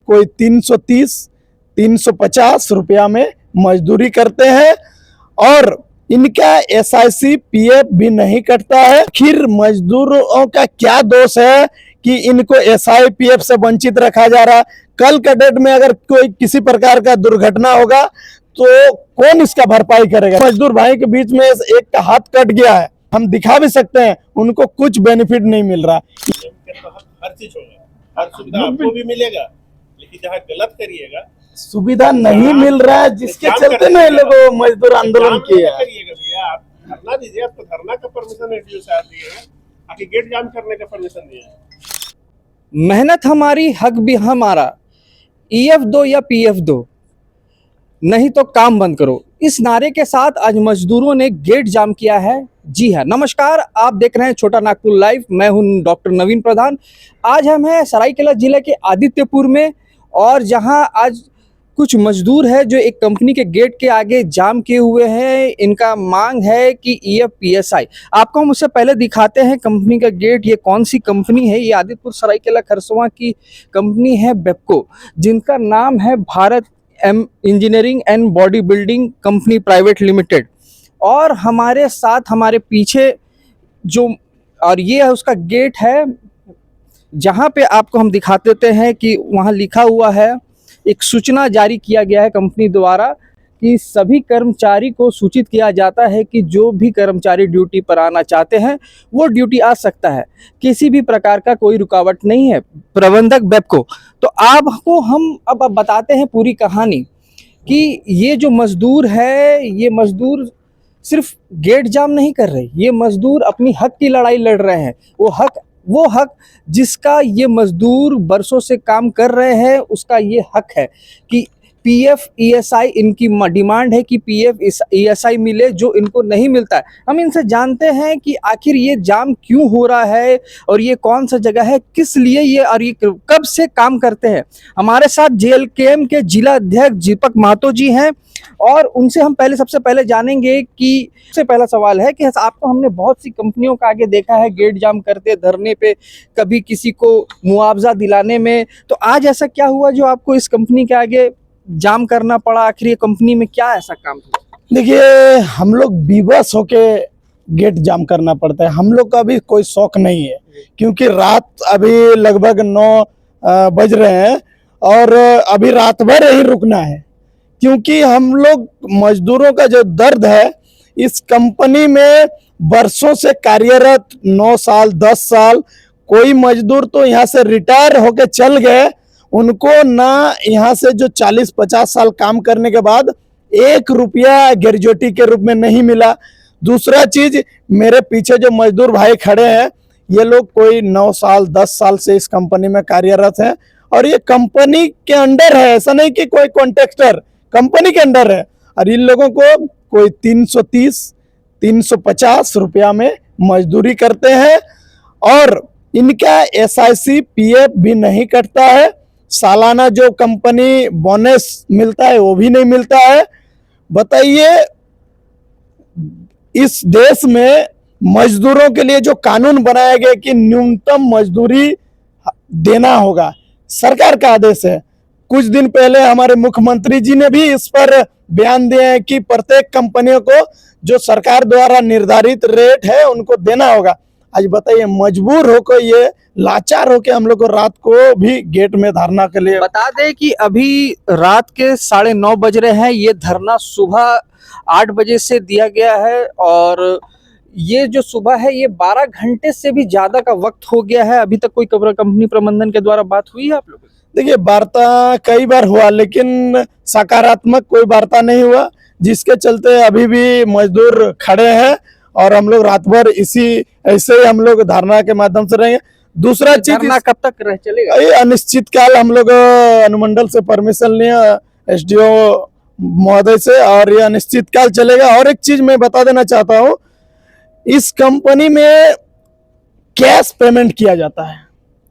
कोई 330 350 रुपया में मजदूरी करते हैं और इनका एसआईसी पीएफ भी नहीं कटता है। आखिर मजदूरों का क्या दोष है कि इनको एसआई पीएफ से वंचित रखा जा रहा है? कल के डेट में अगर कोई किसी प्रकार का दुर्घटना होगा तो कौन इसका भरपाई करेगा? मजदूर भाई के बीच में एक का हाथ कट गया है, हम दिखा भी सकते हैं, उनको कुछ बेनिफिट नहीं मिल रहा। हर चीज होगा, हर सुविधा आपको भी मिलेगा, लेकिन जहाँ गलत करिएगा सुविधा नहीं मिल रहा है, जिसके चलते ना लोगों मजदूर आंदोलन किए हैं। करिएगा भैया, आप धरना दीजिए, आपको धरना का परमिशन एडीओ साहब दिए हैं, आके गेट जाम करने का परमिशन दिए हैं। मेहनत हमारी, हक भी हमारा, ईएफ दो या पीएफ दो, नहीं तो काम बंद करो। इस नारे के साथ आज मजदूरों ने गेट जाम किया है। जी हाँ, नमस्कार, आप देख रहे हैं छोटा नागपुर लाइव। मैं हूं डॉक्टर नवीन प्रधान। आज हम हैं सरायकेला जिले के आदित्यपुर में, और जहां आज कुछ मजदूर है जो एक कंपनी के गेट के आगे जाम किए हुए हैं। इनका मांग है कि ईएफ पीएसआई। आपको हम उससे पहले दिखाते हैं कंपनी का गेट। ये कौन सी कंपनी है? ये आदित्यपुर सरायकेला खरसवां की कंपनी है बेपको, जिनका नाम है Bharat engineering and body building company private limited. और हमारे साथ हमारे पीछे जो, और ये है उसका गेट है, जहाँ पे आपको हम दिखा देते हैं कि वहाँ लिखा हुआ है, एक सूचना जारी किया गया है कंपनी द्वारा कि सभी कर्मचारी को सूचित किया जाता है कि जो भी कर्मचारी ड्यूटी पर आना चाहते हैं वो ड्यूटी आ सकता है, किसी भी प्रकार का कोई रुकावट नहीं है। प्रबंधक बेपको। तो आपको हम अब बताते हैं पूरी कहानी कि ये जो मजदूर है, ये मजदूर सिर्फ गेट जाम नहीं कर रहे, ये मजदूर अपनी हक की लड़ाई लड़ रहे हैं। वो हक जिसका ये मजदूर बरसों से काम कर रहे हैं, उसका ये हक है कि पीएफ ईएसआई, इनकी डिमांड है कि पीएफ ईएसआई मिले, जो इनको नहीं मिलता है। हम इनसे जानते हैं कि आखिर ये जाम क्यों हो रहा है और ये कौन सा जगह है, किस लिए ये, और ये कब से काम करते हैं। हमारे साथ जेएलकेएम के जिला अध्यक्ष दीपक महतो जी हैं, और उनसे हम सबसे पहले जानेंगे कि सबसे पहला सवाल है कि आपको हमने बहुत सी कंपनियों का आगे देखा है गेट जाम करते, धरने पे, कभी किसी को मुआवजा दिलाने में, तो आज ऐसा क्या हुआ जो आपको इस कंपनी के आगे जाम करना पड़ा? आखिर ये कंपनी में क्या ऐसा काम था? देखिए, हम लोग विवश होके गेट जाम करना पड़ता है। हम लोग का भी कोई शौक नहीं है, क्योंकि रात अभी लगभग 9 बज रहे हैं और अभी रात भर ही रुकना है, क्योंकि हम लोग मजदूरों का जो दर्द है, इस कंपनी में वर्षों से कार्यरत 9 साल 10 साल, कोई मजदूर तो यहाँ से रिटायर होके चल गए, उनको ना यहाँ से जो 40-50 साल काम करने के बाद 1 रुपया ग्रेजुएटी के रूप में नहीं मिला। दूसरा चीज, मेरे पीछे जो मजदूर भाई खड़े हैं, ये लोग कोई 9 साल 10 साल से इस कंपनी में कार्यरत हैं, और ये कंपनी के अंडर है, ऐसा नहीं कि कोई कॉन्ट्रैक्टर, कंपनी के अंडर है। और इन लोगों को कोई 330 350 रुपया में मजदूरी करते हैं और इनका एसआईसी पीएफ भी नहीं कटता है। सालाना जो कंपनी बोनस मिलता है वो भी नहीं मिलता है। बताइए, इस देश में मजदूरों के लिए जो कानून बनाया गया कि न्यूनतम मजदूरी देना होगा, सरकार का आदेश है। कुछ दिन पहले हमारे मुख्यमंत्री जी ने भी इस पर बयान दिए हैं कि प्रत्येक कंपनियों को जो सरकार द्वारा निर्धारित रेट है उनको देना होगा। आज बताइए, मजबूर होकर, ये लाचार होकर हम लोग को रात को भी गेट में धरना के लिए। बता दें कि अभी रात के 9:30 बज रहे हैं। ये धरना सुबह 8 बजे से दिया गया है, और ये जो सुबह है, ये 12 घंटे से भी ज्यादा का वक्त हो गया है। अभी तक कोई कंपनी प्रबंधन के द्वारा बात हुई है आप लोगों? देखिए, वार्ता कई बार हुआ, लेकिन सकारात्मक कोई वार्ता नहीं हुआ, जिसके चलते अभी भी मजदूर खड़े हैं और हम लोग रात भर ऐसे ही हम लोग धरना के माध्यम से रहेंगे। दूसरा चीज, धरना कब तक चलेगा? ये अनिश्चित काल हम लोग अनुमंडल से परमिशन लिया एसडीओ महोदय से, और ये अनिश्चित काल चलेगा। और एक चीज मैं बता देना चाहता हूँ, इस कंपनी में कैश पेमेंट किया जाता है।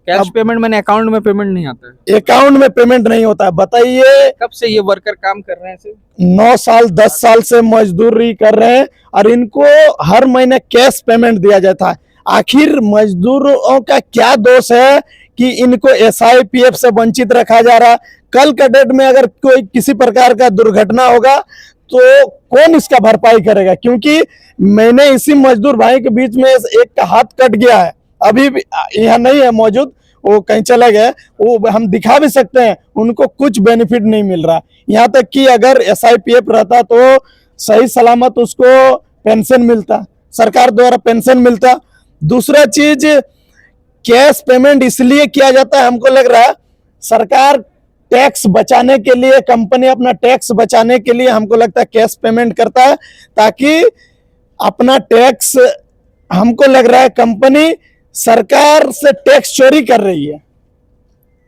कैश पेमेंट मैंने अकाउंट में पेमेंट नहीं आता है? अकाउंट में पेमेंट नहीं होता है। बताइए, कब से ये वर्कर काम कर रहे हैं? सिर्फ 9 साल 10 साल से मजदूरी कर रहे हैं, और इनको हर महीने कैश पेमेंट दिया जाता है। आखिर मजदूरों का क्या दोष है कि इनको SIPF से वंचित रखा जा रहा। कल के डेट में अगर कोई किसी प्रकार का दुर्घटना होगा तो कौन इसका भरपाई करेगा? क्योंकि मैंने इसी मजदूर भाई के बीच में एक का हाथ कट गया है, अभी भी यहाँ नहीं है मौजूद, वो कहीं चले गए, वो हम दिखा भी सकते हैं, उनको कुछ बेनिफिट नहीं मिल रहा। यहाँ तक कि अगर SIPF रहता तो सही सलामत उसको पेंशन मिलता, सरकार द्वारा पेंशन मिलता। दूसरा चीज, कैश पेमेंट इसलिए किया जाता है, हमको लग रहा है सरकार टैक्स बचाने के लिए, कंपनी अपना टैक्स बचाने के लिए हमको लगता है कैश पेमेंट करता है, ताकि अपना टैक्स, हमको लग रहा है कंपनी सरकार से टैक्स चोरी कर रही है।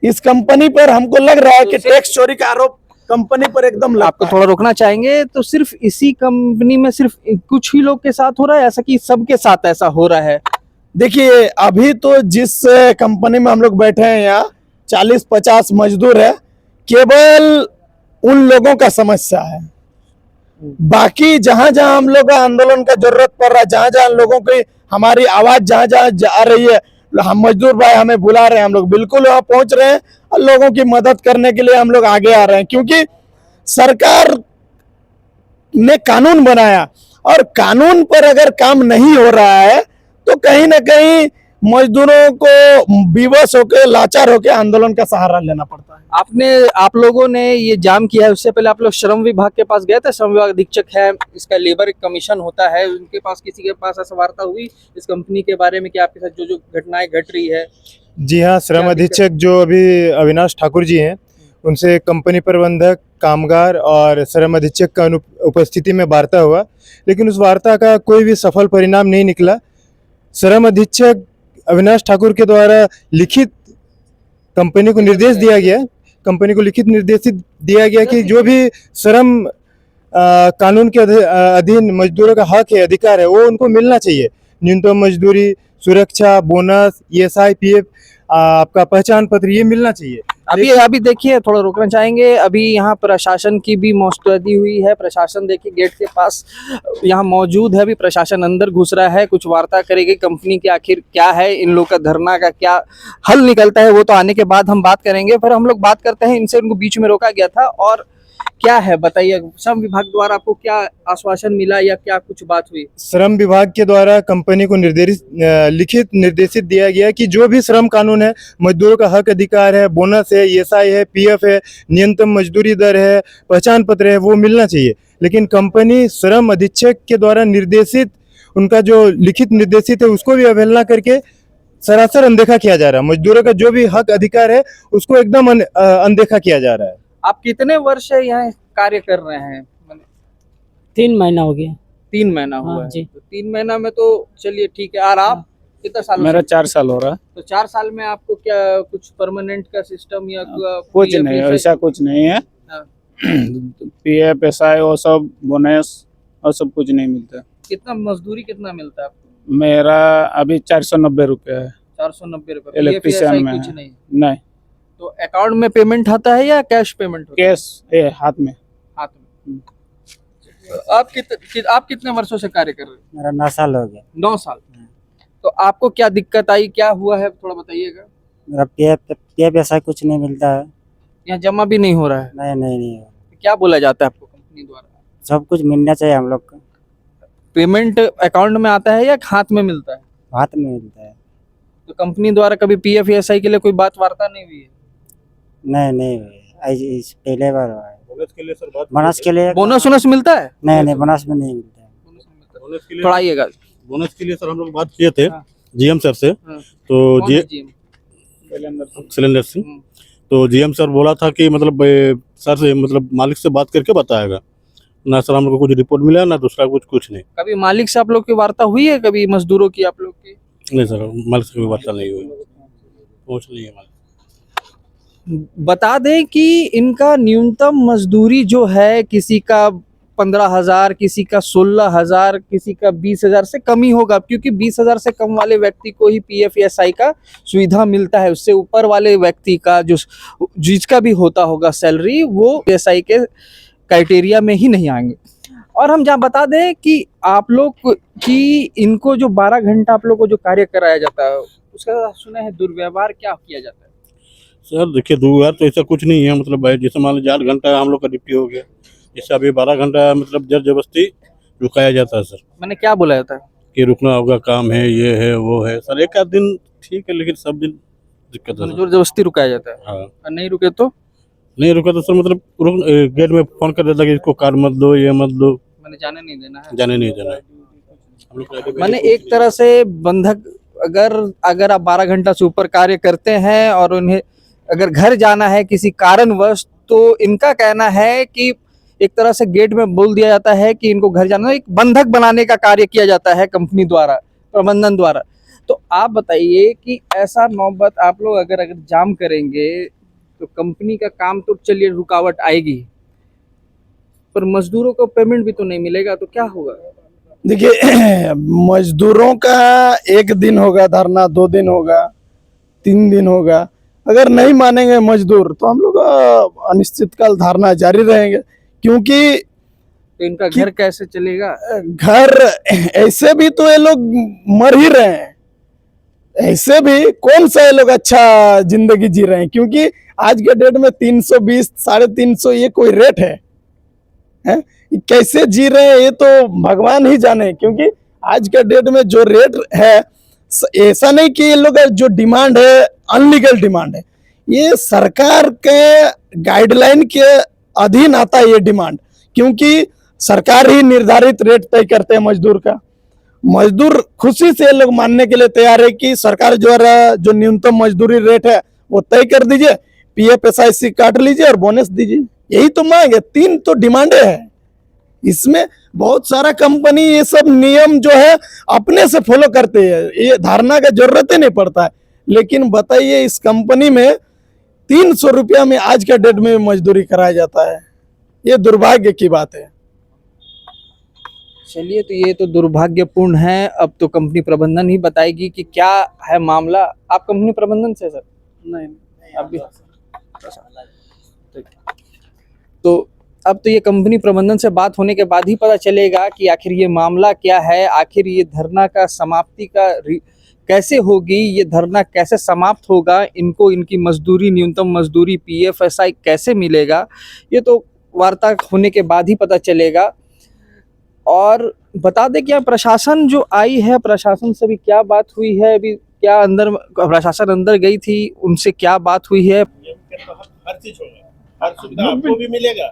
इस कंपनी पर हमको लग रहा है कि टैक्स चोरी का आरोप कंपनी पर एकदम लगता आपको है। थोड़ा रोकना चाहेंगे, तो सिर्फ इसी कंपनी में सिर्फ कुछ ही लोग के साथ हो रहा है, ऐसा कि सबके साथ ऐसा हो रहा है? देखिए, अभी तो जिस कंपनी में हम लोग बैठे हैं यहाँ 40-50 मजदूर है, केवल उन लोगों का समस्या है। बाकी जहां जहां हम लोग का आंदोलन का जरूरत पड़ रहा है, जहां जहां लोगों की हमारी आवाज जहां जहां जा रही है, हम मजदूर भाई हमें बुला रहे हैं, हम लोग बिल्कुल वहां पहुंच रहे हैं और लोगों की मदद करने के लिए हम लोग आगे आ रहे हैं। क्योंकि सरकार ने कानून बनाया और कानून पर अगर काम नहीं हो रहा है तो कहीं ना कहीं मजदूरों को विवश होकर, लाचार होकर आंदोलन का सहारा लेना पड़ता है। आप लोगों ने ये जाम किया है, उससे पहले आप लोग श्रम विभाग के पास गए थे? श्रम विभाग अधीक्षक है, इसका लेबर कमीशन होता है, उनके पास, किसी के पास ऐसा वार्ता हुई इस कंपनी के बारे में कि आपके साथ जो जो घटनाएं घट रही है? जी हाँ, श्रम अधीक्षक जो अभी अविनाश ठाकुर जी हैं, उनसे कंपनी प्रबंधक, कामगार और श्रम अधीक्षक का उपस्थिति में वार्ता हुआ, लेकिन उस वार्ता का कोई भी सफल परिणाम नहीं निकला। श्रम अधीक्षक अविनाश ठाकुर के द्वारा लिखित कंपनी को निर्देश दिया गया, कंपनी को लिखित निर्देशित दिया गया कि जो भी श्रम कानून के अधीन मजदूरों का हक है, अधिकार है, वो उनको मिलना चाहिए। न्यूनतम मजदूरी, सुरक्षा, बोनस, SIPF, आपका पहचान पत्र, ये मिलना चाहिए। अभी देखिए, थोड़ा रोकना चाहेंगे, अभी यहाँ प्रशासन की भी मौजूदगी हुई है। प्रशासन देखिए गेट के पास यहाँ मौजूद है, अभी प्रशासन अंदर घुस रहा है, कुछ वार्ता करेगी कंपनी की आखिर क्या है, इन लोग का धरना का क्या हल निकलता है, वो तो आने के बाद हम बात करेंगे। फिर हम लोग बात करते हैं इनसे, उनको बीच में रोका गया था, और क्या है बताइए, श्रम विभाग द्वारा आपको क्या आश्वासन मिला या क्या कुछ बात हुई? श्रम विभाग के द्वारा कंपनी को लिखित निर्देशित दिया गया कि जो भी श्रम कानून है, मजदूरों का हक अधिकार है, बोनस है, SI है, PF है, न्यूनतम मजदूरी दर है, पहचान पत्र है, वो मिलना चाहिए। लेकिन कंपनी श्रम अधीक्षक के द्वारा निर्देशित, उनका जो लिखित निर्देशित है, उसको भी अवहेलना करके सरासर अनदेखा किया जा रहा है। मजदूरों का जो भी हक अधिकार है उसको एकदम अनदेखा किया जा रहा है। आप कितने वर्ष से यहाँ कार्य कर रहे हैं? 3 महीना हो गया। 3 महीना हुआ हाँ है। जी। तो 3 महीना में तो चलिए ठीक है। और आप कितना साल? मेरा 4 साल हो रहा है। तो 4 साल में आपको क्या कुछ परमानेंट का सिस्टम या कुछ नहीं, ऐसा कुछ नहीं है। हाँ। PF, SI वो सब बोनस और सब कुछ नहीं मिलता। कितना मजदूरी कितना मिलता है आपको? मेरा अभी 490 रुपये है। 490 रुपए। इलेक्ट्रिशियन में कुछ है। नहीं? नहीं, तो अकाउंट में पेमेंट आता है या कैश पेमेंट होता है? कैश है हाथ में। हाथ में। आप कितने वर्षों से कार्य कर रहे हैं? मेरा 9 साल हो गया। 9 साल। तो आपको क्या दिक्कत आई, क्या हुआ है, थोड़ा बताइएगा। मेरा PF ऐसा कुछ नहीं मिलता है। यहाँ जमा भी नहीं हो रहा है? नहीं क्या बोला जाता है आपको कंपनी द्वारा? सब कुछ मिलना चाहिए हम लोग को। पेमेंट अकाउंट में आता है या हाथ में मिलता है? हाथ में मिलता है। तो कंपनी द्वारा कभी PF या SI के लिए कोई बात वार्ता नहीं हुई है? नहीं इस पहले बार हुआ है। बोनस के लिए सर बात, बोनस के लिए बोनस वोनस मिलता है? नहीं बोनस में नहीं मिलता है। बोनस के लिए, थोड़ा आइएगा। बोनस के लिए सर हम लोग बात किए थे हाँ। GM सर से। हाँ। तो कौन है GM? सिलेंडर सिंह। तो GM सर बोला था कि मतलब सर से, मतलब मालिक से बात करके बताएगा। ना सर हम लोग को कुछ रिपोर्ट मिला, ना दूसरा कुछ नहीं। कभी मालिक से आप लोग की वार्ता हुई है, कभी मजदूरों की आप लोग की? नहीं सर, मालिक से कोई वार्ता नहीं हुई, पहुँच नहीं है मालिक। बता दें कि इनका न्यूनतम मजदूरी जो है, किसी का 15,000, किसी का 16,000, किसी का 20,000 से कम ही होगा, क्योंकि 20,000 से कम वाले व्यक्ति को ही PF या SI का सुविधा मिलता है। उससे ऊपर वाले व्यक्ति का जो जिसका भी होता होगा सैलरी, वो SI के क्राइटेरिया में ही नहीं आएंगे। और हम जहाँ बता दें कि आप लोग की इनको जो 12 घंटा आप लोग को जो कार्य कराया जाता है उसका सुना है दुर्व्यवहार क्या किया जाता है? सर देखिए, 2 तो ऐसा कुछ नहीं है, मतलब भाई जैसे मान लीजिए 8 घंटा हम लोग का ड्यूटी हो गया, जैसे अभी 12 घंटा मतलब जर जबरदस्ती रुकाया जाता है सर, मैंने क्या बोला जाता है? कि रुकना होगा, काम है, ये है, वो है सर। एक आध दिन ठीक है, लेकिन सब दिन दिक्कत है सर। जोर जबरदस्ती रुकाया जाता है हाँ, और नहीं रुके तो नहीं रुका तो सर मतलब गेट में फोन कर देता कि इसको कार मत दो, ये मत दो, मैंने जाने नहीं देना है। जाने नहीं देना है। हम लोग का मैंने एक तरह से बंधक अगर आप 12 घंटा से ऊपर कार्य करते हैं और उन्हें अगर घर जाना है किसी कारणवश, तो इनका कहना है कि एक तरह से गेट में बोल दिया जाता है कि इनको घर जाना है, एक बंधक बनाने का कार्य किया जाता है कंपनी द्वारा, प्रबंधन द्वारा। तो आप बताइए कि ऐसा नौबत आप लोग अगर जाम करेंगे तो कंपनी का काम तो चलिए रुकावट आएगी, पर मजदूरों को पेमेंट भी तो नहीं मिलेगा, तो क्या होगा? देखिए मजदूरों का 1 दिन होगा धरना, 2 दिन होगा, 3 दिन होगा। अगर नहीं मानेंगे मजदूर तो हम लोग अनिश्चितकाल धरना जारी रहेंगे, क्योंकि तो इनका घर कैसे चलेगा? घर ऐसे भी तो ये लोग मर ही रहे हैं, ऐसे भी कौन सा ये लोग अच्छा जिंदगी जी रहे हैं, क्योंकि आज के डेट में 320 350 ये कोई रेट है? कैसे जी रहे हैं ये तो भगवान ही जाने, क्योंकि आज के डेट में जो रेट है, ऐसा नहीं कि ये लोग जो डिमांड है अनलीगल डिमांड है, ये सरकार के गाइडलाइन के अधीन आता है ये डिमांड, क्योंकि सरकार ही निर्धारित रेट तय करते हैं मजदूर का। मजदूर खुशी से ये लोग मानने के लिए तैयार है कि सरकार द्वारा जो न्यूनतम मजदूरी रेट है वो तय कर दीजिए, पीएफ एसआईसी काट लीजिए और बोनस दीजिए, यही तो मांग है। 3 तो डिमांडे है, इसमें बहुत सारा कंपनी ये सब नियम जो है अपने से फॉलो करते हैं, ये धारणा का जरूरत ही नहीं पड़ता है। लेकिन बताइए इस कंपनी में 300 रुपया में आज के डेट में मजदूरी कराया जाता है, ये दुर्भाग्य की बात है। चलिए, तो ये तो दुर्भाग्यपूर्ण है। अब तो कंपनी प्रबंधन ही बताएगी कि क्या है मामला। आप कंपनी प्रबंधन से सर? नहीं, अभी तो अब तो ये कंपनी प्रबंधन से बात होने के बाद ही पता चलेगा कि आखिर ये मामला क्या है, आखिर ये धरना का समाप्ति का कैसे होगी, ये धरना कैसे समाप्त होगा, इनको इनकी मजदूरी, न्यूनतम मजदूरी, पीएफएसआई कैसे मिलेगा, ये तो वार्ता होने के बाद ही पता चलेगा। और बता दें कि प्रशासन जो आई है, प्रशासन से भी क्या बात हुई है, अभी क्या अंदर प्रशासन अंदर गई थी, उनसे क्या बात हुई है? हर चीज होगा, हर सुविधा आपको भी मिलेगा,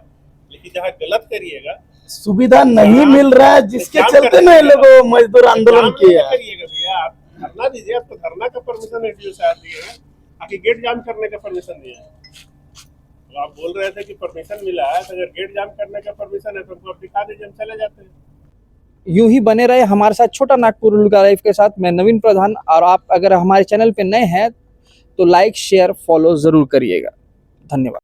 लेकिन जहाँ गलत करिएगा, सुविधा नहीं मिल रहा है, जिसके चलते ना ये लोग मजदूर आंदोलन किया। करिएगा भैया, आप धरना दीजिए, आपको धरना का परमिशन एडीओ साहब दिए हैं, आके गेट जाम करने का परमिशन दिया है। तो आप बोल रहे थे कि परमिशन मिला है, तो अगर गेट जाम करने का परमिशन है तो हमको आप दिखा दीजिए, हम चले जाते हैं। यूं ही बने रहे हमारे साथ छोटा नागपुर उल्का लाइव के साथ। मैं नवीन प्रधान, और आप अगर हमारे चैनल पे नए हैं तो लाइक, शेयर, फॉलो जरूर करिएगा। धन्यवाद।